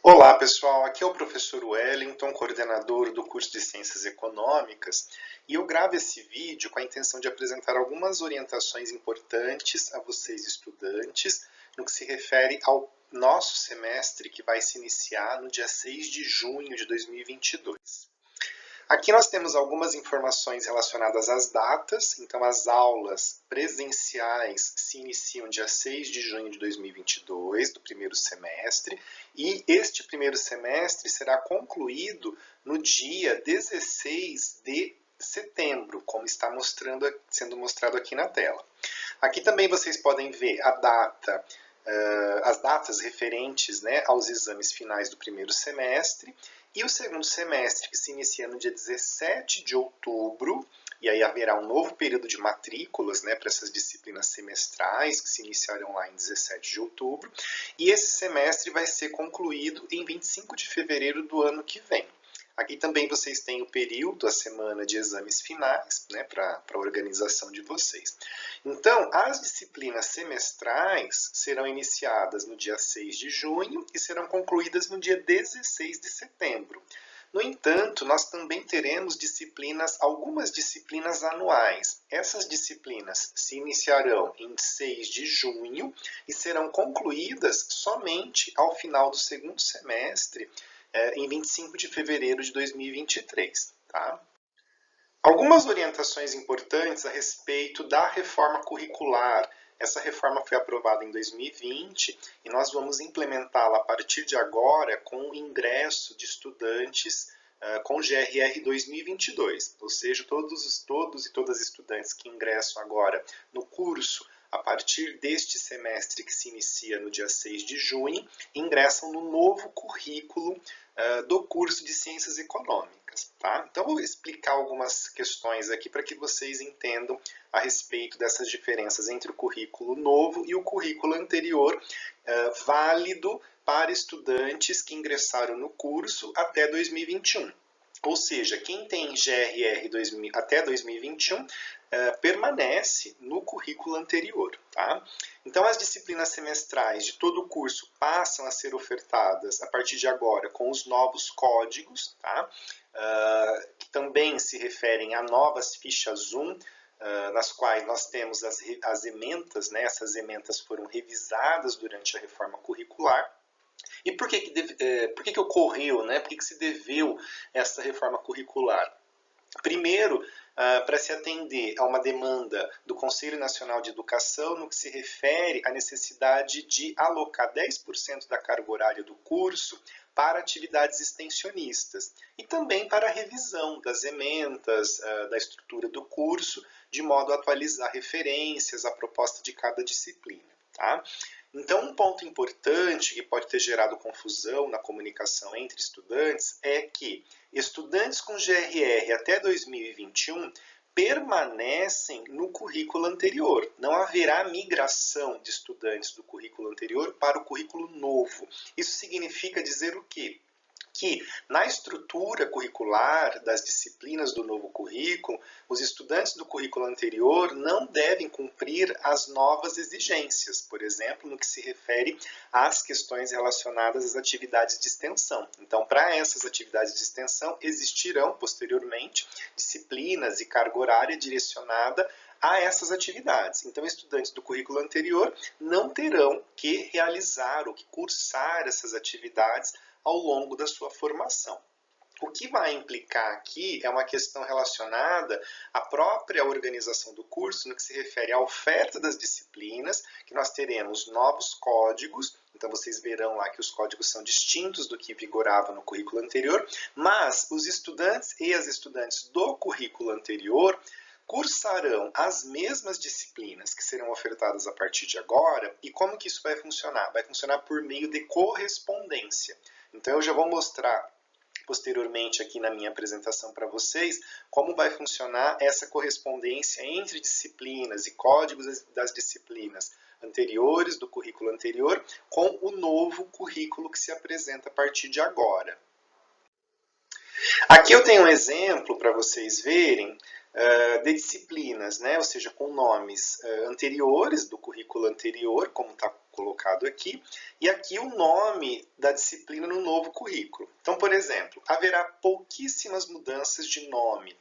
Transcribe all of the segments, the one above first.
Olá, pessoal. Aqui é o professor Wellington, coordenador do curso de Ciências Econômicas, e eu gravo esse vídeo com a intenção de apresentar algumas orientações importantes a vocês estudantes no que se refere ao nosso semestre que vai se iniciar no dia 6 de junho de 2022. Aqui nós temos algumas informações relacionadas às datas, então as aulas presenciais se iniciam dia 6 de junho de 2022, do primeiro semestre, e este primeiro semestre será concluído no dia 16 de setembro, como está sendo mostrado aqui na tela. Aqui também vocês podem ver a data, as datas referentes, né, aos exames finais do primeiro semestre, e o segundo semestre, que se inicia no dia 17 de outubro, e aí haverá um novo período de matrículas, né, para essas disciplinas semestrais, que se iniciarão lá em 17 de outubro, e esse semestre vai ser concluído em 25 de fevereiro do ano que vem. Aqui também vocês têm o período, a semana de exames finais, né, para a organização de vocês. Então, as disciplinas semestrais serão iniciadas no dia 6 de junho e serão concluídas no dia 16 de setembro. No entanto, nós também teremos algumas disciplinas anuais. Essas disciplinas se iniciarão em 6 de junho e serão concluídas somente ao final do segundo semestre, em 25 de fevereiro de 2023. Tá? Algumas orientações importantes a respeito da reforma curricular. Essa reforma foi aprovada em 2020 e nós vamos implementá-la a partir de agora com o ingresso de estudantes com GRR 2022, ou seja, todos e todas as estudantes que ingressam agora no curso a partir deste semestre que se inicia no dia 6 de junho, ingressam no novo currículo do curso de Ciências Econômicas. Tá? Então, vou explicar algumas questões aqui para que vocês entendam a respeito dessas diferenças entre o currículo novo e o currículo anterior, válido para estudantes que ingressaram no curso até 2021. Ou seja, quem tem GRR até 2021 permanece no currículo anterior. Tá? Então, as disciplinas semestrais de todo o curso passam a ser ofertadas a partir de agora com os novos códigos, tá? Que também se referem a novas fichas Zoom, nas quais nós temos as ementas, né? Essas ementas foram revisadas durante a reforma curricular. E por que ocorreu, né? Por que se deveu essa reforma curricular? Primeiro, para se atender a uma demanda do Conselho Nacional de Educação no que se refere à necessidade de alocar 10% da carga horária do curso para atividades extensionistas e também para a revisão das ementas, da estrutura do curso, de modo a atualizar referências à proposta de cada disciplina. Tá? Então, um ponto importante que pode ter gerado confusão na comunicação entre estudantes é que estudantes com GRR até 2021 permanecem no currículo anterior. Não haverá migração de estudantes do currículo anterior para o currículo novo. Isso significa dizer o quê? Que na estrutura curricular das disciplinas do novo currículo, os estudantes do currículo anterior não devem cumprir as novas exigências, por exemplo, no que se refere às questões relacionadas às atividades de extensão. Então, para essas atividades de extensão, existirão posteriormente disciplinas e carga horária direcionada a essas atividades. Então, estudantes do currículo anterior não terão que realizar ou que cursar essas atividades ao longo da sua formação. O que vai implicar aqui é uma questão relacionada à própria organização do curso, no que se refere à oferta das disciplinas, que nós teremos novos códigos, então vocês verão lá que os códigos são distintos do que vigorava no currículo anterior, mas os estudantes e as estudantes do currículo anterior cursarão as mesmas disciplinas que serão ofertadas a partir de agora. E como que isso vai funcionar? Vai funcionar por meio de correspondência. Então, eu já vou mostrar posteriormente aqui na minha apresentação para vocês como vai funcionar essa correspondência entre disciplinas e códigos das disciplinas anteriores, do currículo anterior, com o novo currículo que se apresenta a partir de agora. Aqui eu tenho um exemplo para vocês verem de disciplinas, né? Ou seja, com nomes anteriores, do currículo anterior, como está colocado aqui, e aqui o nome da disciplina no novo currículo. Então, por exemplo, haverá pouquíssimas mudanças de nome.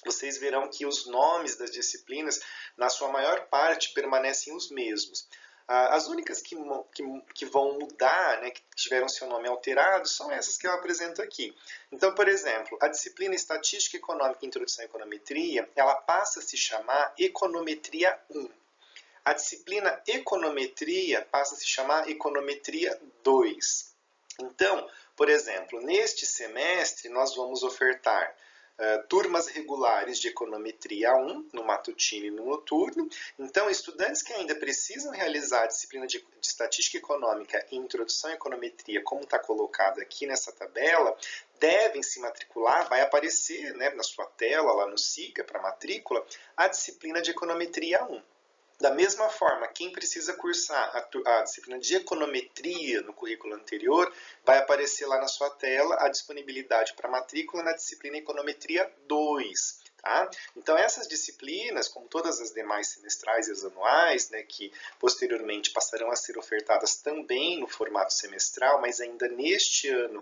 Vocês verão que os nomes das disciplinas, na sua maior parte, permanecem os mesmos. As únicas que vão mudar, né, que tiveram seu nome alterado, são essas que eu apresento aqui. Então, por exemplo, a disciplina Estatística Econômica e Introdução à Econometria, ela passa a se chamar Econometria 1. A disciplina Econometria passa a se chamar Econometria 2. Então, por exemplo, neste semestre nós vamos ofertar turmas regulares de Econometria 1, no matutino e no noturno. Então, estudantes que ainda precisam realizar a disciplina de Estatística Econômica e Introdução à Econometria, como está colocado aqui nessa tabela, devem se matricular, vai aparecer, né, na sua tela, lá no SIGA, para matrícula, a disciplina de Econometria 1. Da mesma forma, quem precisa cursar a disciplina de econometria no currículo anterior, vai aparecer lá na sua tela a disponibilidade para matrícula na disciplina Econometria 2. Tá? Então, essas disciplinas, como todas as demais semestrais e as anuais, né, que posteriormente passarão a ser ofertadas também no formato semestral, mas ainda neste ano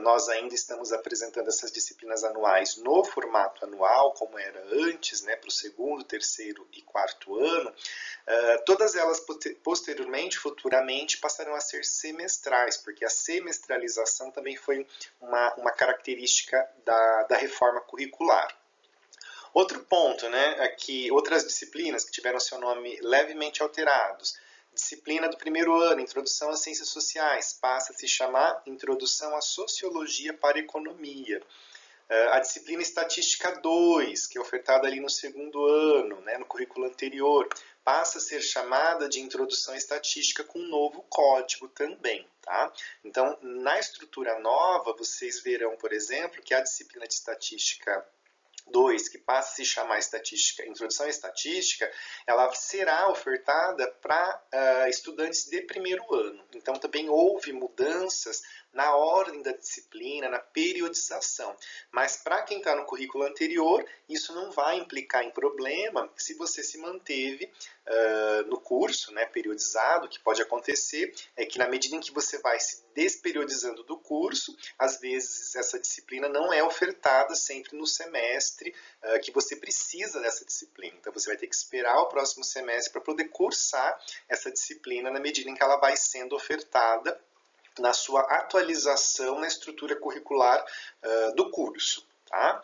nós ainda estamos apresentando essas disciplinas anuais no formato anual, como era antes, né, para o segundo, terceiro e quarto ano. Todas elas posteriormente, futuramente, passarão a ser semestrais, porque a semestralização também foi uma característica da reforma curricular. Outro ponto, né, aqui, outras disciplinas que tiveram seu nome levemente alterados. Disciplina do primeiro ano, Introdução às Ciências Sociais, passa a se chamar Introdução à Sociologia para a Economia. A disciplina Estatística 2, que é ofertada ali no segundo ano, né, no currículo anterior, passa a ser chamada de Introdução à Estatística com um novo código também. Tá? Então, na estrutura nova, vocês verão, por exemplo, que a disciplina de Estatística 2, que passa a se chamar Introdução à Estatística, ela será ofertada para estudantes de primeiro ano. Então, também houve mudanças na ordem da disciplina, na periodização. Mas para quem está no currículo anterior, isso não vai implicar em problema se você se manteve no curso, né, periodizado. O que pode acontecer é que na medida em que você vai se desperiodizando do curso, às vezes essa disciplina não é ofertada sempre no semestre que você precisa dessa disciplina. Então você vai ter que esperar o próximo semestre para poder cursar essa disciplina na medida em que ela vai sendo ofertada na sua atualização na estrutura curricular do curso. Tá?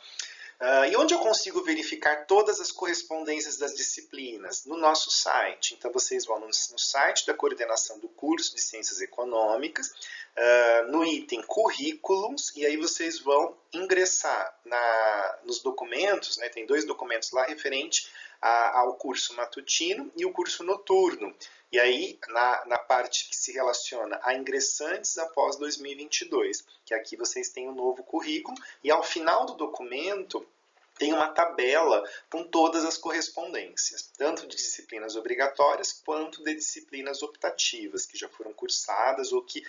E onde eu consigo verificar todas as correspondências das disciplinas? No nosso site. Então, vocês vão no site da coordenação do curso de Ciências Econômicas, no item Currículos, e aí vocês vão ingressar nos documentos, né, tem 2 documentos lá referente ao curso matutino e o curso noturno. E aí, na parte que se relaciona a ingressantes após 2022, que aqui vocês têm um novo currículo, e ao final do documento tem uma tabela com todas as correspondências, tanto de disciplinas obrigatórias quanto de disciplinas optativas, que já foram cursadas ou que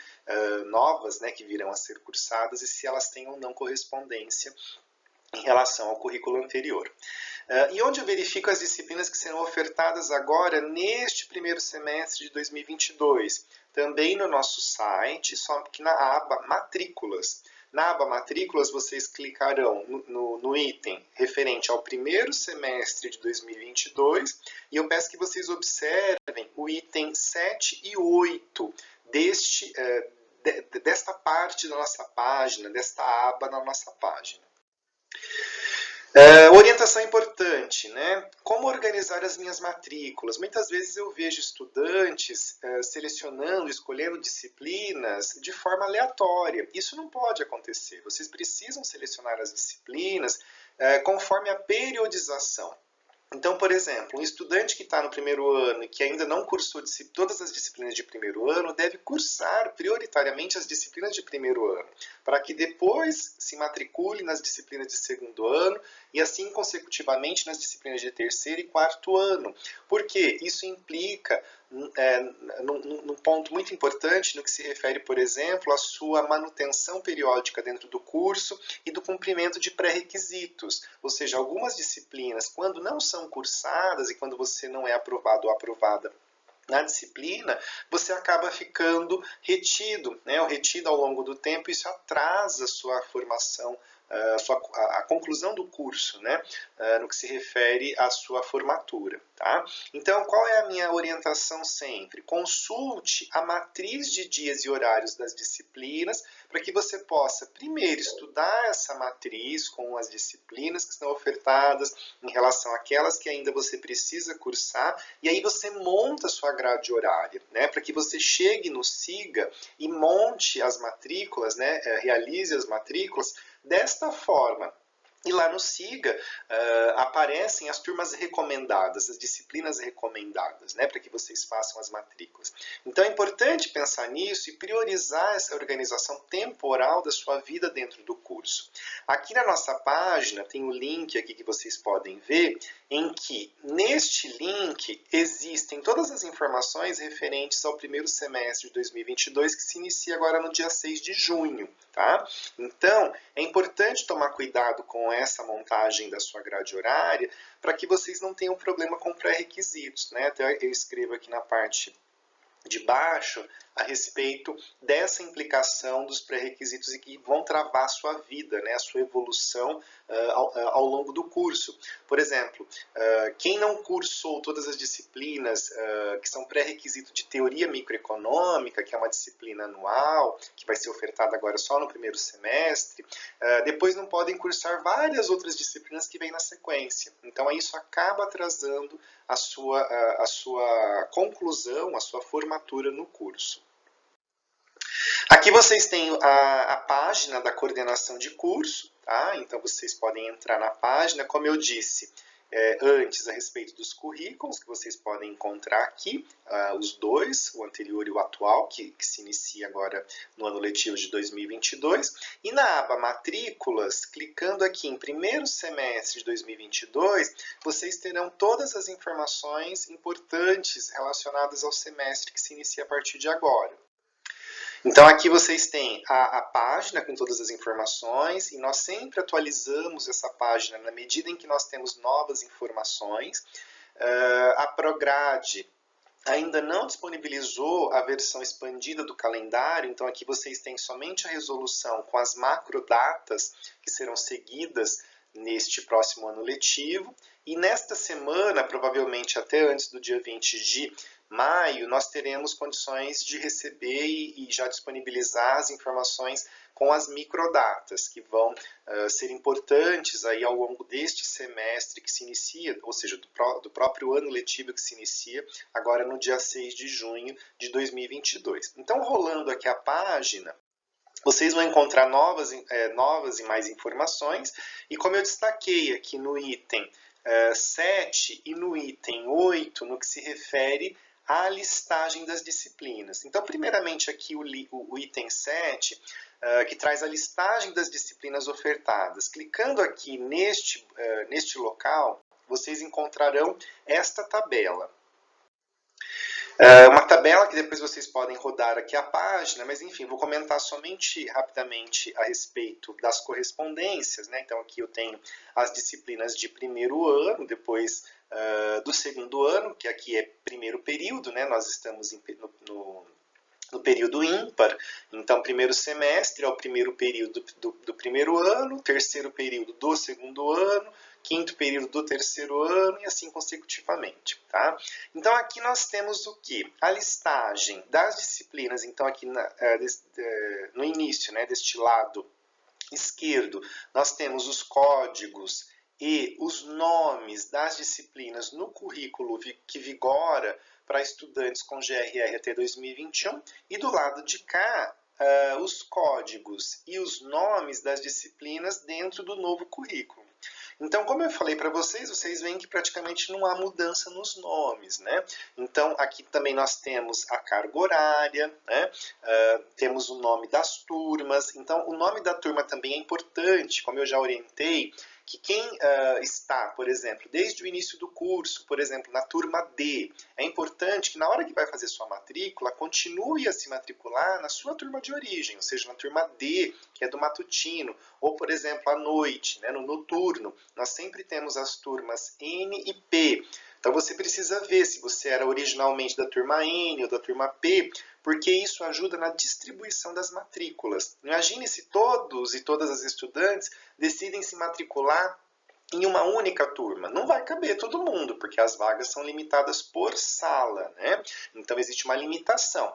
novas, né, que virão a ser cursadas, e se elas têm ou não correspondência em relação ao currículo anterior. E onde eu verifico as disciplinas que serão ofertadas agora neste primeiro semestre de 2022? Também no nosso site, só que na aba Matrículas. Na aba Matrículas, vocês clicarão no item referente ao primeiro semestre de 2022 e eu peço que vocês observem o item 7 e 8 desta parte da nossa página, desta aba na nossa página. Orientação importante, né? Como organizar as minhas matrículas? Muitas vezes eu vejo estudantes selecionando, escolhendo disciplinas de forma aleatória. Isso não pode acontecer. Vocês precisam selecionar as disciplinas conforme a periodização. Então, por exemplo, um estudante que está no primeiro ano e que ainda não cursou todas as disciplinas de primeiro ano deve cursar prioritariamente as disciplinas de primeiro ano, para que depois se matricule nas disciplinas de segundo ano e assim consecutivamente nas disciplinas de terceiro e quarto ano. Porque isso implica num ponto muito importante no que se refere, por exemplo, à sua manutenção periódica dentro do curso e do cumprimento de pré-requisitos. Ou seja, algumas disciplinas, quando não são cursadas e quando você não é aprovado ou aprovada na disciplina, você acaba ficando retido, né? Ou retido ao longo do tempo, isso atrasa a sua formação, a conclusão do curso, né? No que se refere à sua formatura. Tá? Então, qual é a minha orientação sempre? Consulte a matriz de dias e horários das disciplinas para que você possa, primeiro, estudar essa matriz com as disciplinas que estão ofertadas em relação àquelas que ainda você precisa cursar, e aí você monta a sua grade horária, né? Para que você chegue no SIGA e monte as matrículas, né? Realize as matrículas desta forma. E lá no SIGA aparecem as turmas recomendadas, as disciplinas recomendadas, né, para que vocês façam as matrículas. Então é importante pensar nisso e priorizar essa organização temporal da sua vida dentro do curso. Aqui na nossa página tem o link aqui que vocês podem ver, em que neste link existem todas as informações referentes ao primeiro semestre de 2022, que se inicia agora no dia 6 de junho. Tá? Então, é importante tomar cuidado com essa montagem da sua grade horária para que vocês não tenham problema com pré-requisitos. Né? Até eu escrevo aqui na parte de baixo a respeito dessa implicação dos pré-requisitos e que vão travar a sua vida, né, a sua evolução ao longo do curso. Por exemplo, quem não cursou todas as disciplinas que são pré-requisito de teoria microeconômica, que é uma disciplina anual, que vai ser ofertada agora só no primeiro semestre, depois não podem cursar várias outras disciplinas que vêm na sequência. Então, isso acaba atrasando a sua conclusão, a sua formatura no curso. Aqui vocês têm a página da coordenação de curso, tá? Então vocês podem entrar na página, como eu disse antes a respeito dos currículos, que vocês podem encontrar aqui, os dois, o anterior e o atual, que se inicia agora no ano letivo de 2022. E na aba matrículas, clicando aqui em primeiro semestre de 2022, vocês terão todas as informações importantes relacionadas ao semestre que se inicia a partir de agora. Então aqui vocês têm a página com todas as informações e nós sempre atualizamos essa página na medida em que nós temos novas informações. A Prograde ainda não disponibilizou a versão expandida do calendário, então aqui vocês têm somente a resolução com as macrodatas que serão seguidas neste próximo ano letivo. E nesta semana, provavelmente até antes do dia 20 de maio, nós teremos condições de receber e já disponibilizar as informações com as microdatas, que vão ser importantes aí ao longo deste semestre que se inicia, ou seja, do próprio ano letivo que se inicia, agora no dia 6 de junho de 2022. Então, rolando aqui a página, vocês vão encontrar novas e mais informações, e como eu destaquei aqui no item 7 e no item 8, no que se refere à listagem das disciplinas. Então, primeiramente aqui o item 7, que traz a listagem das disciplinas ofertadas. Clicando aqui neste local, vocês encontrarão esta tabela. Uma tabela que depois vocês podem rodar aqui a página, mas enfim, vou comentar somente rapidamente a respeito das correspondências, né? Então aqui eu tenho as disciplinas de primeiro ano, depois do segundo ano, que aqui é primeiro período, né? Nós estamos no período ímpar, então primeiro semestre é o primeiro período do primeiro ano, terceiro período do segundo ano, quinto período do terceiro ano e assim consecutivamente. Tá? Então aqui nós temos o que? A listagem das disciplinas, então aqui no início, né, deste lado esquerdo, nós temos os códigos e os nomes das disciplinas no currículo que vigora para estudantes com GRR até 2021, e do lado de cá, os códigos e os nomes das disciplinas dentro do novo currículo. Então, como eu falei para vocês, vocês veem que praticamente não há mudança nos nomes, né? Então, aqui também nós temos a carga horária, né? Temos o nome das turmas. Então, o nome da turma também é importante, como eu já orientei, que quem está, por exemplo, desde o início do curso, por exemplo, na turma D, é importante que na hora que vai fazer sua matrícula, continue a se matricular na sua turma de origem, ou seja, na turma D, que é do matutino, ou, por exemplo, à noite, né, no noturno. Nós sempre temos as turmas N e P. Então você precisa ver se você era originalmente da turma N ou da turma P, porque isso ajuda na distribuição das matrículas. Imagine se todos e todas as estudantes decidem se matricular em uma única turma. Não vai caber todo mundo, porque as vagas são limitadas por sala, né? Então existe uma limitação.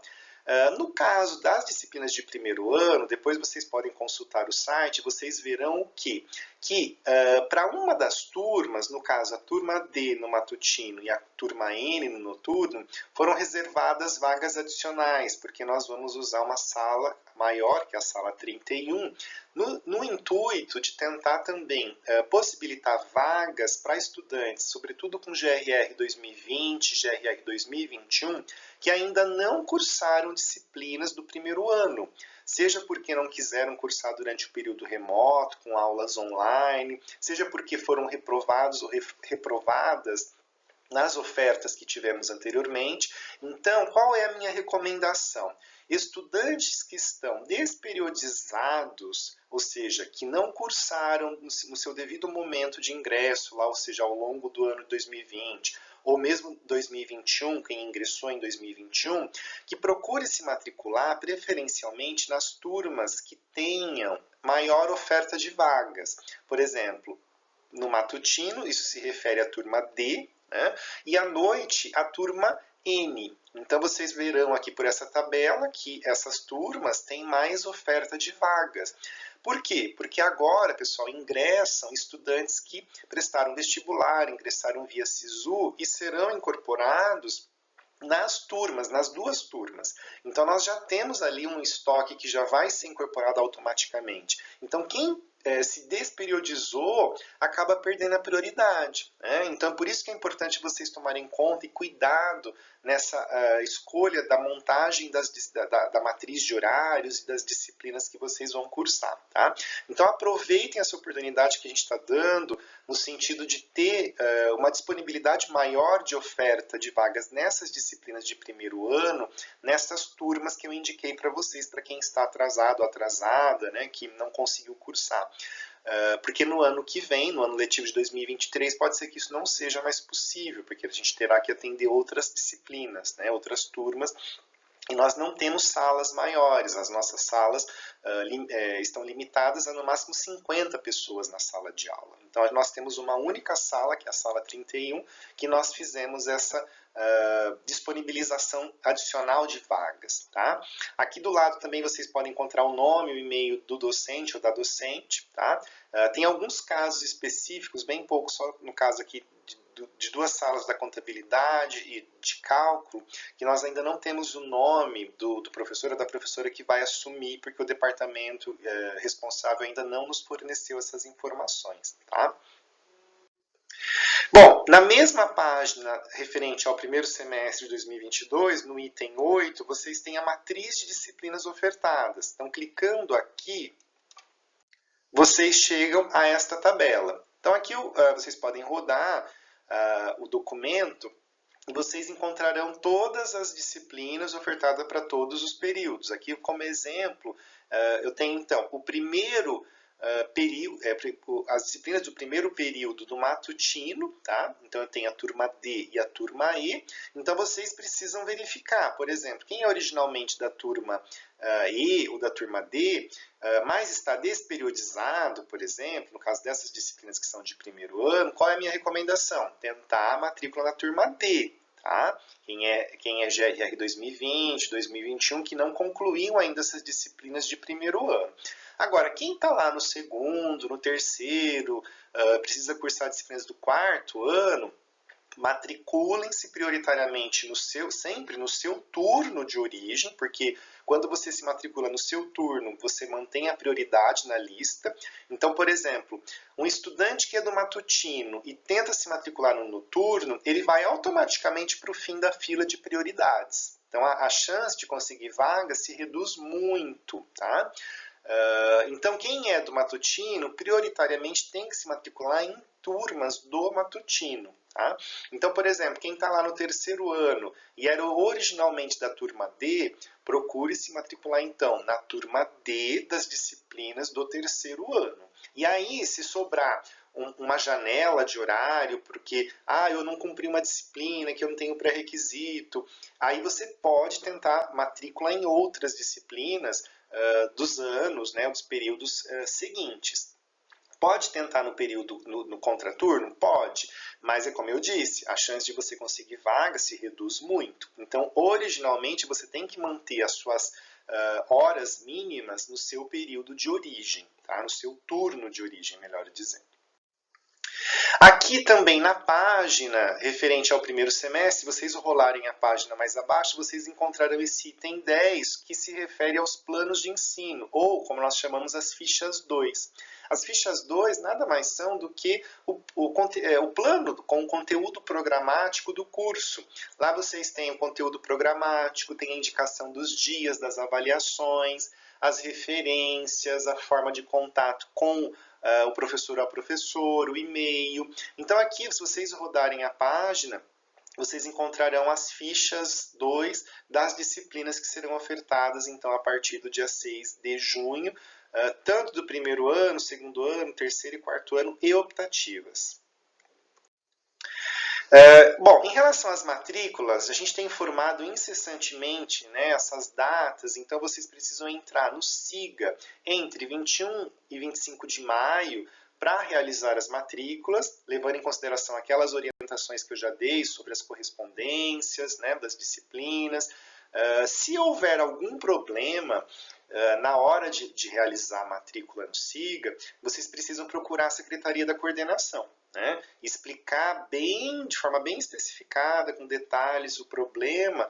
No caso das disciplinas de primeiro ano, depois vocês podem consultar o site, vocês verão o quê? Que para uma das turmas, no caso a turma D no matutino e a turma N no noturno, foram reservadas vagas adicionais, porque nós vamos usar uma sala maior, que é a sala 31, no intuito de tentar também possibilitar vagas para estudantes, sobretudo com GRR 2020, GRR 2021, que ainda não cursaram disciplinas do primeiro ano, seja porque não quiseram cursar durante o período remoto, com aulas online, seja porque foram reprovados ou reprovadas nas ofertas que tivemos anteriormente. Então, qual é a minha recomendação? Estudantes que estão desperiodizados, ou seja, que não cursaram no seu devido momento de ingresso, lá, ou seja, ao longo do ano de 2020, ou mesmo 2021, quem ingressou em 2021, que procure se matricular preferencialmente nas turmas que tenham maior oferta de vagas. Por exemplo, no matutino, isso se refere à turma D, né? E à noite, a turma N. Então, vocês verão aqui por essa tabela que essas turmas têm mais oferta de vagas. Por quê? Porque agora, pessoal, ingressam estudantes que prestaram vestibular, ingressaram via SISU e serão incorporados nas turmas, nas duas turmas. Então, nós já temos ali um estoque que já vai ser incorporado automaticamente. Então, quem se desperiodizou acaba perdendo a prioridade, né? Então, por isso que é importante vocês tomarem conta e cuidado nessa escolha da montagem da matriz de horários e das disciplinas que vocês vão cursar, tá? Então, aproveitem essa oportunidade que a gente está dando no sentido de ter uma disponibilidade maior de oferta de vagas nessas disciplinas de primeiro ano, nessas turmas que eu indiquei para vocês, para quem está atrasado, atrasada, né, que não conseguiu cursar. Porque no ano que vem, no ano letivo de 2023, pode ser que isso não seja mais possível, porque a gente terá que atender outras disciplinas, né, outras turmas, e nós não temos salas maiores, as nossas salas estão limitadas a no máximo 50 pessoas na sala de aula. Então nós temos uma única sala, que é a sala 31, que nós fizemos essa disponibilização adicional de vagas. Tá? Aqui do lado também vocês podem encontrar o nome, o e-mail do docente ou da docente. Tá? Tem alguns casos específicos, bem pouco, só no caso aqui de duas salas da contabilidade e de cálculo, que nós ainda não temos o nome do professor ou da professora que vai assumir, porque o departamento responsável ainda não nos forneceu essas informações. Tá? Bom, na mesma página referente ao primeiro semestre de 2022, no item 8, vocês têm a matriz de disciplinas ofertadas. Então, clicando aqui, vocês chegam a esta tabela. Então, aqui vocês podem rodar o documento e vocês encontrarão todas as disciplinas ofertadas para todos os períodos. Aqui, como exemplo, eu tenho, então, o primeiro período, as disciplinas do primeiro período do matutino, tá? Então eu tenho a turma D e a turma E. Então vocês precisam verificar, por exemplo, quem é originalmente da turma E ou da turma D, mas está desperiodizado, por exemplo, no caso dessas disciplinas que são de primeiro ano, qual é a minha recomendação? Tentar a matrícula na turma D. Tá? Quem é GRR 2020, 2021, que não concluíam ainda essas disciplinas de primeiro ano. Agora, quem está lá no segundo, no terceiro, precisa cursar disciplinas do quarto ano, matriculem-se prioritariamente sempre no seu turno de origem, porque quando você se matricula no seu turno, você mantém a prioridade na lista. Então, por exemplo, um estudante que é do matutino e tenta se matricular no noturno, ele vai automaticamente para o fim da fila de prioridades. Então, a chance de conseguir vaga se reduz muito, tá? Então, quem é do matutino, prioritariamente tem que se matricular em turmas do matutino. Tá? Então, por exemplo, quem está lá no terceiro ano e era originalmente da turma D, procure se matricular, então, na turma D das disciplinas do terceiro ano. E aí, se sobrar uma janela de horário, porque eu não cumpri uma disciplina, que eu não tenho pré-requisito, aí você pode tentar matrícula em outras disciplinas dos anos, né, dos períodos seguintes. Pode tentar no período, no contraturno? Pode, mas é como eu disse, a chance de você conseguir vaga se reduz muito. Então, originalmente, você tem que manter as suas horas mínimas no seu período de origem, tá? No seu turno de origem, melhor dizendo. Aqui também na página referente ao primeiro semestre, se vocês rolarem a página mais abaixo, vocês encontrarão esse item 10, que se refere aos planos de ensino, ou como nós chamamos as fichas 2. As fichas 2 nada mais são do que o plano com o conteúdo programático do curso. Lá vocês têm o conteúdo programático, tem a indicação dos dias, das avaliações, as referências, a forma de contato com o professor ao professor, o e-mail. Então aqui, se vocês rodarem a página, vocês encontrarão as fichas 2 das disciplinas que serão ofertadas então a partir do dia 6 de junho, tanto do primeiro ano, segundo ano, terceiro e quarto ano e optativas. Bom, em relação às matrículas, a gente tem informado incessantemente, né, essas datas, então vocês precisam entrar no SIGA entre 21 e 25 de maio para realizar as matrículas, levando em consideração aquelas orientações que eu já dei sobre as correspondências, né, das disciplinas. Se houver algum problema na hora de realizar a matrícula no SIGA, vocês precisam procurar a Secretaria da Coordenação. Né? Explicar de forma bem especificada, com detalhes, o problema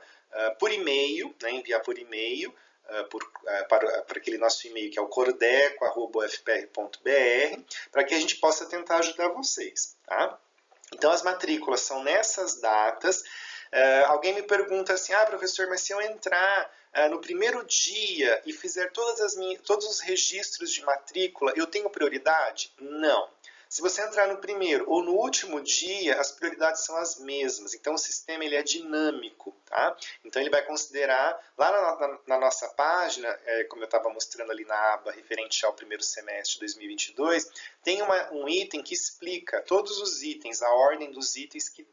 por e-mail, né? Enviar por e-mail para aquele nosso e-mail que é o cordeco@ufpr.br, para que a gente possa tentar ajudar vocês. Tá? Então as matrículas são nessas datas. Alguém me pergunta assim, professor, mas se eu entrar no primeiro dia e fizer todos os registros de matrícula, eu tenho prioridade? Não. Se você entrar no primeiro ou no último dia, as prioridades são as mesmas. Então, o sistema ele é dinâmico. Tá? Então, ele vai considerar, lá na nossa página, como eu estava mostrando ali na aba referente ao primeiro semestre de 2022, tem um item que explica todos os itens, a ordem dos itens que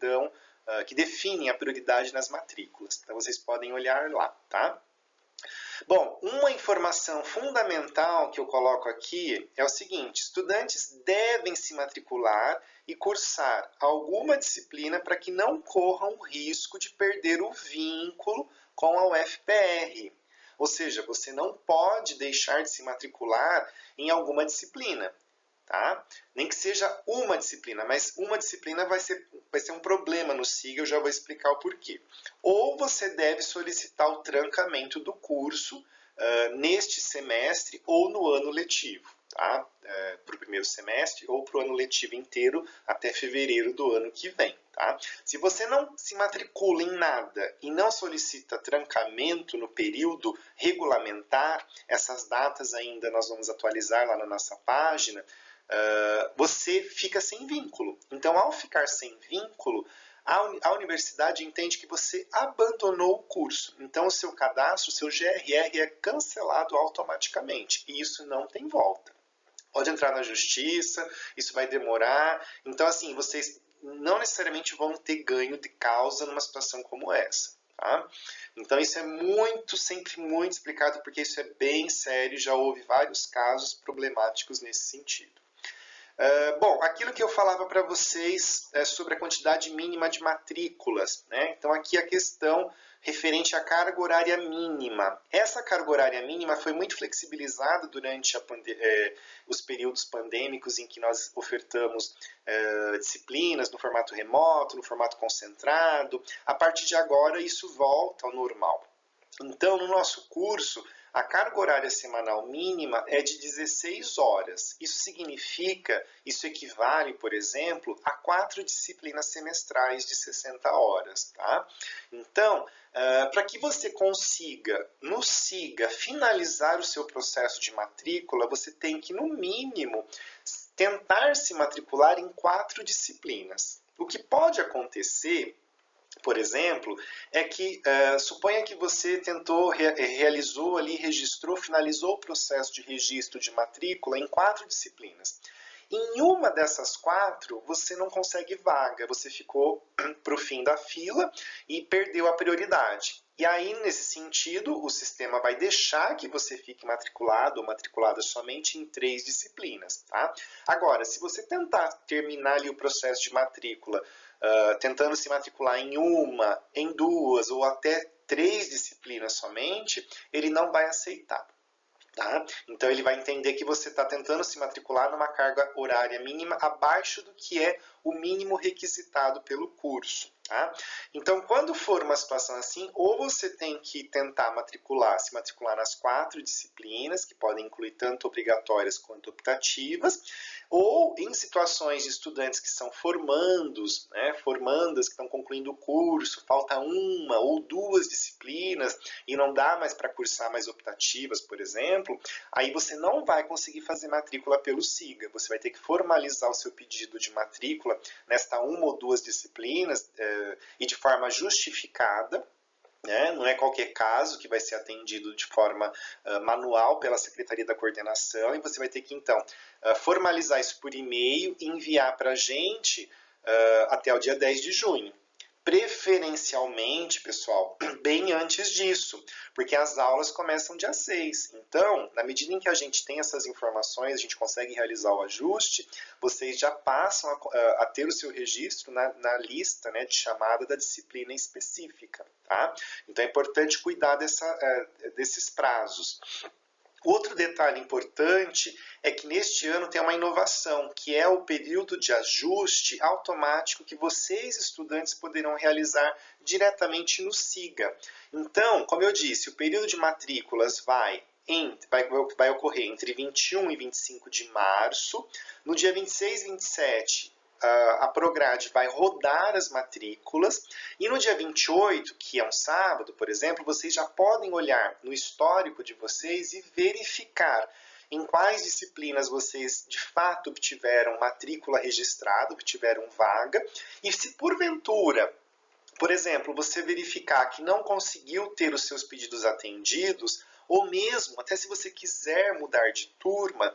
definem a prioridade nas matrículas. Então, vocês podem olhar lá. Tá? Bom, uma informação fundamental que eu coloco aqui é o seguinte: estudantes devem se matricular e cursar alguma disciplina para que não corram o risco de perder o vínculo com a UFPR. Ou seja, você não pode deixar de se matricular em alguma disciplina. Tá? Nem que seja uma disciplina, mas uma disciplina vai ser um problema no SIGA, eu já vou explicar o porquê. Ou você deve solicitar o trancamento do curso neste semestre ou no ano letivo, tá? Para o primeiro semestre ou para o ano letivo inteiro até fevereiro do ano que vem. Tá? Se você não se matricula em nada e não solicita trancamento no período regulamentar, essas datas ainda nós vamos atualizar lá na nossa página, você fica sem vínculo. Então, ao ficar sem vínculo, a universidade entende que você abandonou o curso. Então, o seu cadastro, o seu GRR é cancelado automaticamente. E isso não tem volta. Pode entrar na justiça, isso vai demorar. Então, assim, vocês não necessariamente vão ter ganho de causa numa situação como essa. Tá? Então, isso é sempre muito explicado, porque isso é bem sério. Já houve vários casos problemáticos nesse sentido. Bom, aquilo que eu falava para vocês sobre a quantidade mínima de matrículas, né? Então aqui a questão referente à carga horária mínima. Essa carga horária mínima foi muito flexibilizada durante os períodos pandêmicos em que nós ofertamos disciplinas no formato remoto, no formato concentrado. A partir de agora isso volta ao normal. Então, no nosso curso, a carga horária semanal mínima é de 16 horas. Isso equivale, por exemplo, a 4 disciplinas semestrais de 60 horas. Tá? Então, para que você consiga, no SIGA, finalizar o seu processo de matrícula, você tem que, no mínimo, tentar se matricular em 4 disciplinas. O que pode acontecer, por exemplo, é que suponha que você realizou ali, finalizou o processo de registro de matrícula em 4 disciplinas. Em uma dessas 4, você não consegue vaga, você ficou para o fim da fila e perdeu a prioridade. E aí, nesse sentido, o sistema vai deixar que você fique matriculado ou matriculada somente em 3 disciplinas. Tá? Agora, se você tentar terminar ali o processo de matrícula, tentando se matricular em uma, em 2 ou até 3 disciplinas somente, ele não vai aceitar. Tá? Então ele vai entender que você está tentando se matricular numa carga horária mínima abaixo do que é o mínimo requisitado pelo curso. Tá? Então, quando for uma situação assim, ou você tem que tentar se matricular nas 4 disciplinas, que podem incluir tanto obrigatórias quanto optativas, ou em situações de estudantes que são formandos, formandas que estão concluindo o curso, falta uma ou 2 disciplinas e não dá mais para cursar mais optativas, por exemplo, aí você não vai conseguir fazer matrícula pelo SIGA. Você vai ter que formalizar o seu pedido de matrícula nesta uma ou 2 disciplinas e de forma justificada. Não é qualquer caso que vai ser atendido de forma manual pela Secretaria da Coordenação, e você vai ter que, então, formalizar isso por e-mail e enviar para a gente até o dia 10 de junho. Preferencialmente, pessoal, bem antes disso, porque as aulas começam dia 6. Então, na medida em que a gente tem essas informações, a gente consegue realizar o ajuste, vocês já passam a ter o seu registro na lista de chamada da disciplina específica. Tá? Então, é importante cuidar desses prazos. Outro detalhe importante é que neste ano tem uma inovação, que é o período de ajuste automático que vocês, estudantes, poderão realizar diretamente no SIGA. Então, como eu disse, o período de matrículas vai ocorrer entre 21 e 25 de março. No dia 26 e 27, a Prograde vai rodar as matrículas, e no dia 28, que é um sábado, por exemplo, vocês já podem olhar no histórico de vocês e verificar em quais disciplinas vocês de fato obtiveram matrícula registrada, obtiveram vaga, e se porventura, por exemplo, você verificar que não conseguiu ter os seus pedidos atendidos, ou mesmo, até se você quiser mudar de turma,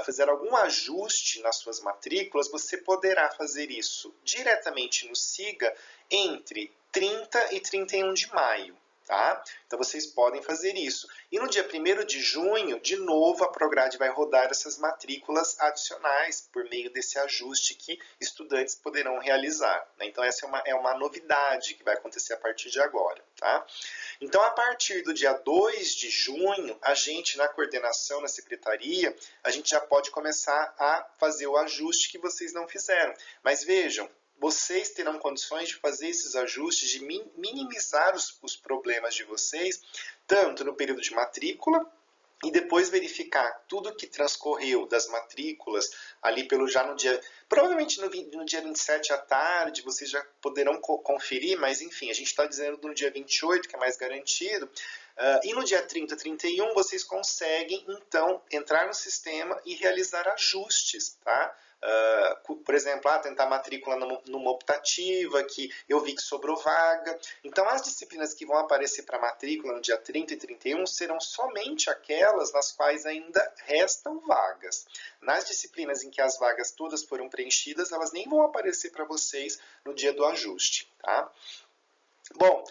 fazer algum ajuste nas suas matrículas, você poderá fazer isso diretamente no SIGA entre 30 e 31 de maio. Tá? Então vocês podem fazer isso. E no dia 1º de junho, de novo, a Prograde vai rodar essas matrículas adicionais por meio desse ajuste que estudantes poderão realizar. Então essa é uma novidade que vai acontecer a partir de agora. Tá? Então, a partir do dia 2 de junho, a gente, na coordenação, na secretaria, a gente já pode começar a fazer o ajuste que vocês não fizeram. Mas vejam, vocês terão condições de fazer esses ajustes, de minimizar os problemas de vocês, tanto no período de matrícula, e depois verificar tudo que transcorreu das matrículas ali já no dia, provavelmente no dia 27 à tarde, vocês já poderão conferir, mas enfim, a gente está dizendo no dia 28, que é mais garantido, e no dia 30, 31, vocês conseguem, então, entrar no sistema e realizar ajustes, tá? Por exemplo, tentar matrícula numa optativa, que eu vi que sobrou vaga. Então, as disciplinas que vão aparecer para matrícula no dia 30 e 31 serão somente aquelas nas quais ainda restam vagas. Nas disciplinas em que as vagas todas foram preenchidas, elas nem vão aparecer para vocês no dia do ajuste. Tá? Bom,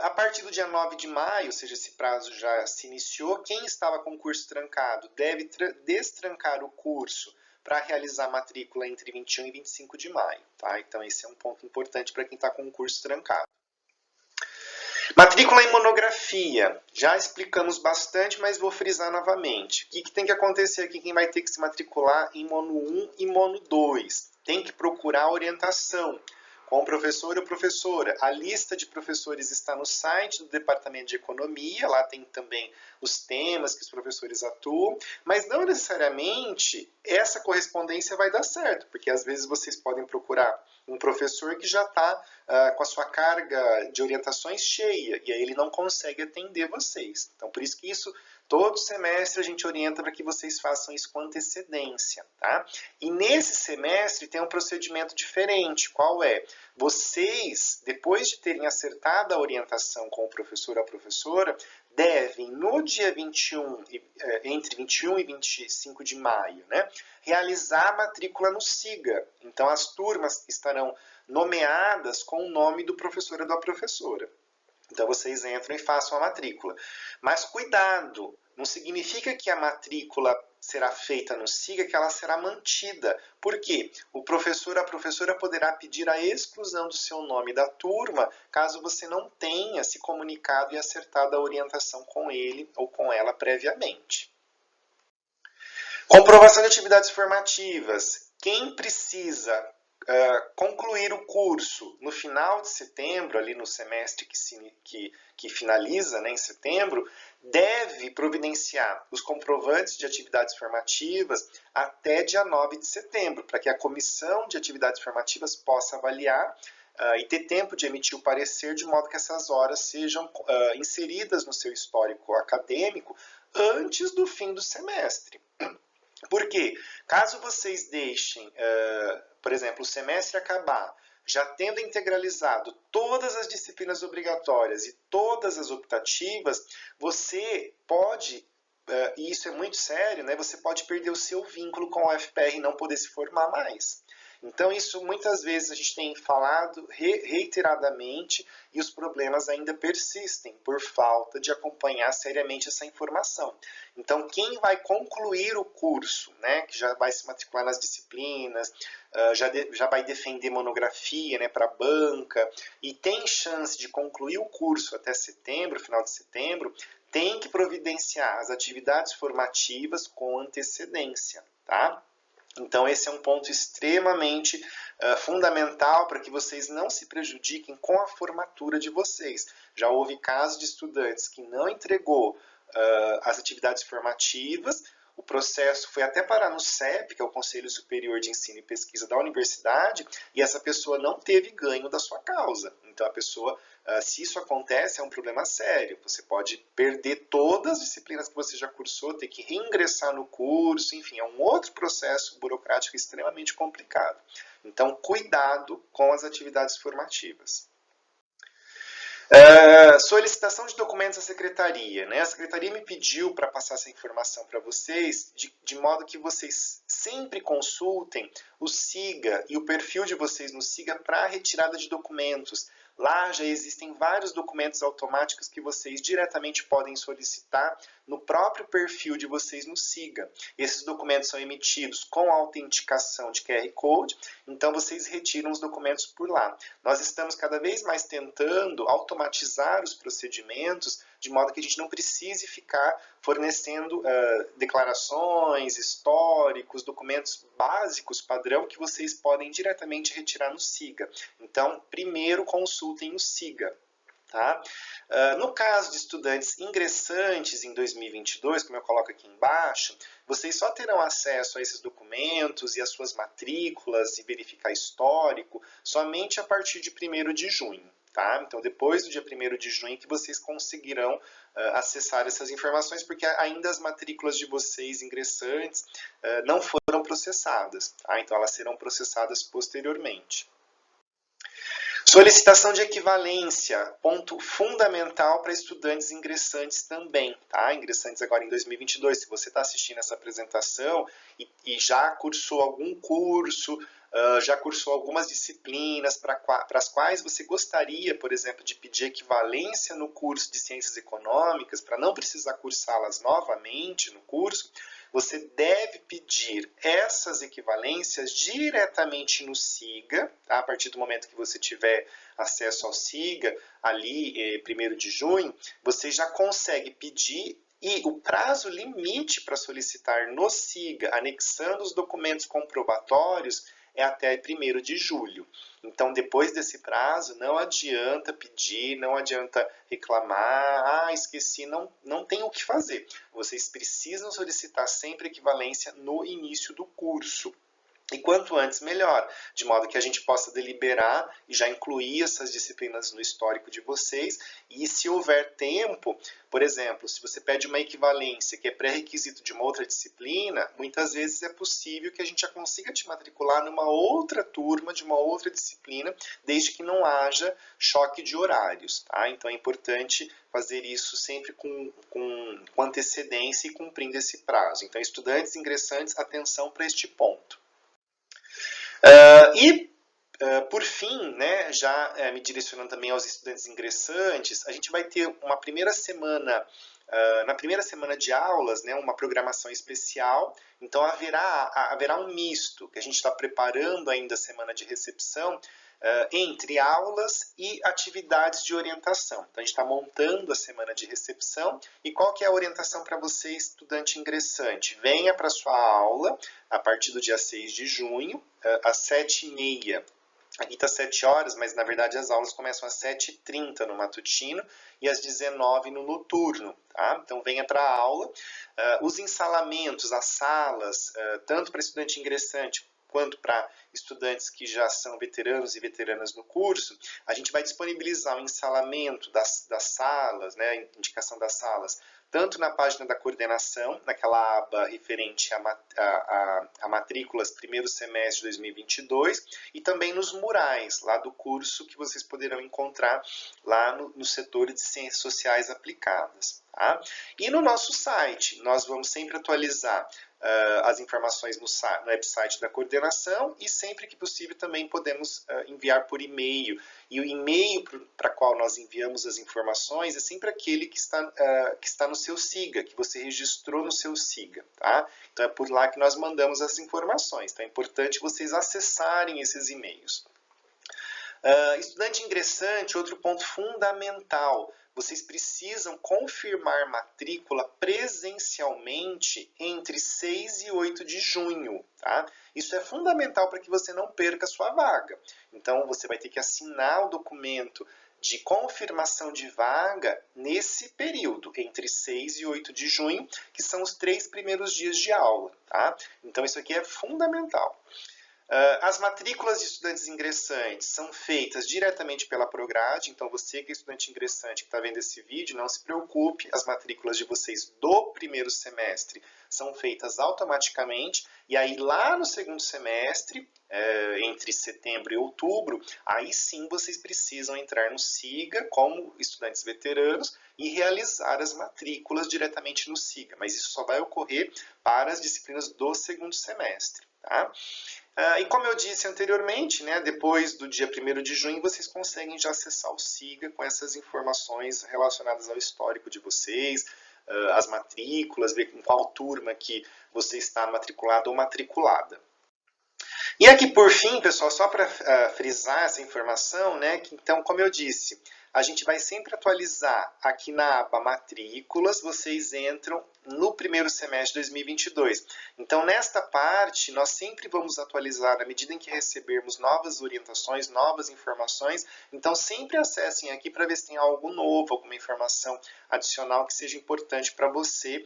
a partir do dia 9 de maio, ou seja, esse prazo já se iniciou, quem estava com o curso trancado deve destrancar o curso para realizar a matrícula entre 21 e 25 de maio. Tá? Então, esse é um ponto importante para quem está com o curso trancado. Matrícula em monografia. Já explicamos bastante, mas vou frisar novamente. O que tem que acontecer aqui? Quem vai ter que se matricular em Mono 1 e Mono 2? Tem que procurar orientação com o professor ou professora. A lista de professores está no site do Departamento de Economia, lá tem também os temas que os professores atuam, mas não necessariamente essa correspondência vai dar certo, porque às vezes vocês podem procurar um professor que já está com a sua carga de orientações cheia, e aí ele não consegue atender vocês. Então, por isso que isso, todo semestre a gente orienta para que vocês façam isso com antecedência. Tá? E nesse semestre tem um procedimento diferente. Qual é? Vocês, depois de terem acertado a orientação com o professor ou a professora, devem, no dia 21, entre 21 e 25 de maio, né, realizar a matrícula no SIGA. Então, as turmas estarão nomeadas com o nome do professor ou da professora. Então, vocês entram e façam a matrícula. Mas cuidado, não significa que a matrícula será feita no SIGA que ela será mantida. Por quê? O professor ou a professora poderá pedir a exclusão do seu nome da turma caso você não tenha se comunicado e acertado a orientação com ele ou com ela previamente. Comprovação de atividades formativas. Quem precisa concluir o curso no final de setembro, ali no semestre que finaliza, né, em setembro, deve providenciar os comprovantes de atividades formativas até dia 9 de setembro, para que a comissão de atividades formativas possa avaliar e ter tempo de emitir o parecer, de modo que essas horas sejam inseridas no seu histórico acadêmico antes do fim do semestre. Por quê? Caso vocês deixem, por exemplo, o semestre acabar já tendo integralizado todas as disciplinas obrigatórias e todas as optativas, você pode, e isso é muito sério, né, você pode perder o seu vínculo com a UFPR e não poder se formar mais. Então, isso muitas vezes a gente tem falado reiteradamente e os problemas ainda persistem por falta de acompanhar seriamente essa informação. Então, quem vai concluir o curso, né, que já vai se matricular nas disciplinas, já vai defender monografia, né, para a banca, e tem chance de concluir o curso até setembro, final de setembro, tem que providenciar as atividades formativas com antecedência, tá? Então, esse é um ponto extremamente fundamental para que vocês não se prejudiquem com a formatura de vocês. Já houve casos de estudantes que não entregou as atividades formativas, o processo foi até parar no CEP, que é o Conselho Superior de Ensino e Pesquisa da universidade, e essa pessoa não teve ganho da sua causa. Então, a pessoa, se isso acontece, é um problema sério. Você pode perder todas as disciplinas que você já cursou, ter que reingressar no curso, enfim, é um outro processo burocrático extremamente complicado. Então, cuidado com as atividades formativas. Solicitação de documentos à secretaria, né? A secretaria me pediu para passar essa informação para vocês, de modo que vocês sempre consultem o SIGA e o perfil de vocês no SIGA para a retirada de documentos. Lá já existem vários documentos automáticos que vocês diretamente podem solicitar no próprio perfil de vocês no SIGA. Esses documentos são emitidos com autenticação de QR Code, então vocês retiram os documentos por lá. Nós estamos cada vez mais tentando automatizar os procedimentos, de modo que a gente não precise ficar fornecendo declarações, históricos, documentos básicos, padrão, que vocês podem diretamente retirar no SIGA. Então, primeiro consultem o SIGA. Tá? No caso de estudantes ingressantes em 2022, como eu coloco aqui embaixo, vocês só terão acesso a esses documentos e as suas matrículas e verificar histórico somente a partir de 1º de junho. Tá? Então, depois do dia 1º de junho que vocês conseguirão acessar essas informações, porque ainda as matrículas de vocês ingressantes não foram processadas. Tá? Então, elas serão processadas posteriormente. Solicitação de equivalência, ponto fundamental para estudantes ingressantes também, tá? Ingressantes agora em 2022, se você está assistindo essa apresentação e já cursou algum curso, já cursou algumas disciplinas para as quais você gostaria, por exemplo, de pedir equivalência no curso de Ciências Econômicas, para não precisar cursá-las novamente no curso, você deve pedir essas equivalências diretamente no SIGA, tá? A partir do momento que você tiver acesso ao SIGA, ali 1º de junho, você já consegue pedir e o prazo limite para solicitar no SIGA, anexando os documentos comprobatórios, é até 1º de julho. Então, depois desse prazo, não adianta pedir, não adianta reclamar, esqueci, não tem o que fazer. Vocês precisam solicitar sempre equivalência no início do curso. E quanto antes, melhor, de modo que a gente possa deliberar e já incluir essas disciplinas no histórico de vocês. E se houver tempo, por exemplo, se você pede uma equivalência que é pré-requisito de uma outra disciplina, muitas vezes é possível que a gente já consiga te matricular numa outra turma, de uma outra disciplina, desde que não haja choque de horários. Tá? Então é importante fazer isso sempre com antecedência e cumprindo esse prazo. Então, estudantes ingressantes, atenção para este ponto. Por fim, né, já me direcionando também aos estudantes ingressantes, a gente vai ter uma primeira semana, na primeira semana de aulas, né, uma programação especial. Então haverá um misto, que a gente está preparando ainda a semana de recepção, entre aulas e atividades de orientação. Então a gente está montando a semana de recepção. E qual que é a orientação para você, estudante ingressante? Venha para a sua aula a partir do dia 6 de junho, às 7h30. Aqui está 7 horas, mas na verdade as aulas começam às 7h30 no matutino e às 19h no noturno. Tá? Então venha para a aula. Os ensalamentos, as salas, tanto para estudante ingressante quanto para estudantes que já são veteranos e veteranas no curso, a gente vai disponibilizar o ensalamento das salas, né, a indicação das salas, tanto na página da coordenação, naquela aba referente a matrículas primeiro semestre de 2022, e também nos murais lá do curso que vocês poderão encontrar lá no setor de Ciências Sociais Aplicadas. Tá? E no nosso site, nós vamos sempre atualizar as informações no website da coordenação e sempre que possível também podemos enviar por e-mail. E o e-mail para qual nós enviamos as informações é sempre aquele que está no seu SIGA, que você registrou no seu SIGA. Tá? Então é por lá que nós mandamos as informações. Então é importante vocês acessarem esses e-mails. Estudante ingressante, outro ponto fundamental. Vocês precisam confirmar matrícula presencialmente entre 6 e 8 de junho. Tá? Isso é fundamental para que você não perca a sua vaga. Então, você vai ter que assinar o documento de confirmação de vaga nesse período, entre 6 e 8 de junho, que são os 3 primeiros dias de aula. Tá? Então, isso aqui é fundamental. As matrículas de estudantes ingressantes são feitas diretamente pela Prograde, então você que é estudante ingressante que está vendo esse vídeo, não se preocupe, as matrículas de vocês do primeiro semestre são feitas automaticamente, e aí lá no segundo semestre, entre setembro e outubro, aí sim vocês precisam entrar no SIGA como estudantes veteranos e realizar as matrículas diretamente no SIGA, mas isso só vai ocorrer para as disciplinas do segundo semestre. Tá? E como eu disse anteriormente, né, depois do dia 1º de junho, vocês conseguem já acessar o SIGA com essas informações relacionadas ao histórico de vocês, as matrículas, ver com qual turma que você está matriculado ou matriculada. E aqui por fim, pessoal, só para frisar essa informação, né, que, então, como eu disse, a gente vai sempre atualizar aqui na aba matrículas, vocês entram no primeiro semestre de 2022. Então, nesta parte, nós sempre vamos atualizar à medida em que recebermos novas orientações, novas informações. Então, sempre acessem aqui para ver se tem algo novo, alguma informação adicional que seja importante para você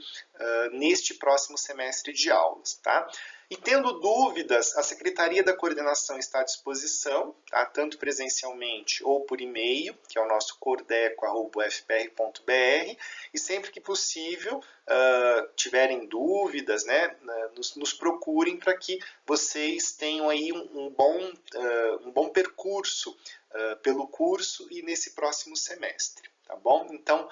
neste próximo semestre de aulas. Tá? E tendo dúvidas, a Secretaria da Coordenação está à disposição, tá? Tanto presencialmente ou por e-mail, que é o nosso cordeco@ufpr.br, e sempre que possível, tiverem dúvidas, né, nos procurem para que vocês tenham aí um bom percurso pelo curso e nesse próximo semestre. Tá bom? Então,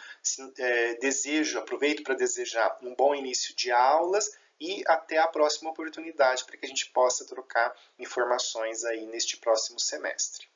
aproveito para desejar um bom início de aulas e até a próxima oportunidade para que a gente possa trocar informações aí neste próximo semestre.